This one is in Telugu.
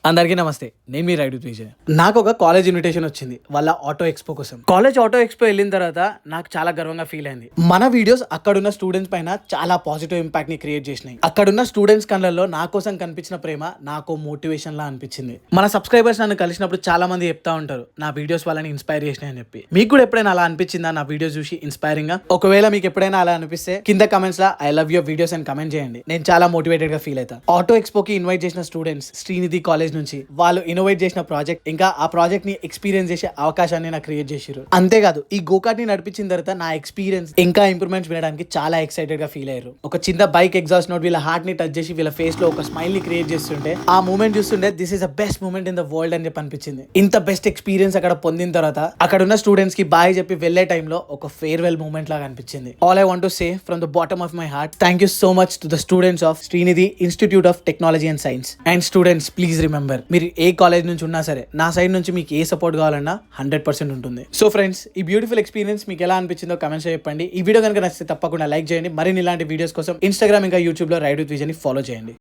అందరికీ నమస్తే, నేను మీ రైడ్ విజయ్. నాకు ఒక కాలేజ్ ఇన్విటేషన్ వచ్చింది వాళ్ళ ఆటో ఎక్స్పో కోసం. కాలేజ్ ఆటో ఎక్స్పో వెళ్ళిన తర్వాత నాకు చాలా గర్వంగా ఫీల్ అయింది. మన వీడియోస్ అక్కడున్న స్టూడెంట్స్ పైన చాలా పాజిటివ్ ఇంపాక్ట్ ని క్రియేట్ చేసినాయి. అక్కడున్న స్టూడెంట్స్ కళ్ళల్లో నా కోసం కనిపించిన ప్రేమ నాకు మోటివేషన్ లా అనిపించింది. మన సబ్స్క్రైబర్స్ నన్ను కలిసినప్పుడు చాలా మంది చెప్తా ఉంటారు నా వీడియోస్ వాళ్ళని ఇన్స్పైర్ చేసినాయి అని చెప్పి. మీకు కూడా ఎప్పుడైనా అలా అనిపించిందా నా వీడియోస్ చూసి ఇన్స్పైరింగ్ గా? ఒకవేళ మీకు ఎప్పుడైనా అలా అనిపిస్తే కింద comments law I love your videos అని కమెంట్ చేయండి. నేను చాలా మోటివేటెడ్ గా ఫీల్ అవుతా. ఆటో ఎక్స్పోకి ఇన్వైట్ చేసిన స్టూడెంట్స్ శ్రీనిధి కాలేజ్ నుంచి వాళ్ళు ఇన్నోవేట్ చేసిన ప్రాజెక్ట్ ఇంకా ఆ ప్రాజెక్ట్ ని ఎక్స్పీరియన్స్ చేసే అవకాశాన్ని నాకు క్రియేట్ చేశారు. అంతేకాదు ఈ గోకార్ట్ ని నడిపించిన తర్వాత నా ఎక్స్పీరియన్స్ ఇంకా ఇంప్రూవ్మెంట్స్ వినడానికి చాలా ఎక్సైటెడ్ గా ఫీల్ అయ్యారు. ఒక చిన్న బైక్ ఎగ్జాస్ట్ నోట్ వీళ్ళ హార్ట్ ని టచ్ చేసి వీళ్ళ ఫేస్ లో ఒక స్మైల్ ని క్రియేట్ చేస్తుంటే ఆ మూమెంట్ చూస్తుంటే this is the best moment in the world అని చెప్పి అనిపించింది. ఇంత బెస్ట్ ఎక్స్పీరియన్స్ అక్కడ పొందిన తర్వాత అక్కడ ఉన్న స్టూడెంట్స్ కి బాయ్ చెప్పి వెళ్లే టైంలో ఒక ఫేర్వెల్ మూమెంట్ లాగా అనిపించింది. All I want to say from the bottom of my heart, thank you so much to the students of Srinidhi institute of technology and science. And students please remember, మీరు ఏ కాలేజ్ నుంచి ఉన్నా సరే నా సైడ్ నుంచి మీకు ఏ సపోర్ట్ కావాలన్నా 100% ఉంటుంది. సో ఫ్రెండ్స్, ఈ బ్యూటిఫుల్ ఎక్స్పీరియన్స్ మీకు ఎలా అనిపించిందో కమెంట్స్ చెప్పండి. ఈ వీడియో కనుక నచ్చితే తప్పకుండా లైక్ చేయండి. మరిన్ని ఇలాంటి వీడియోస్ కోసం ఇన్స్టాగ్రామ్ ఇంకా యూట్యూబ్ లో రైడ్ విత్ విజయ్ ని ఫాలో చేయండి.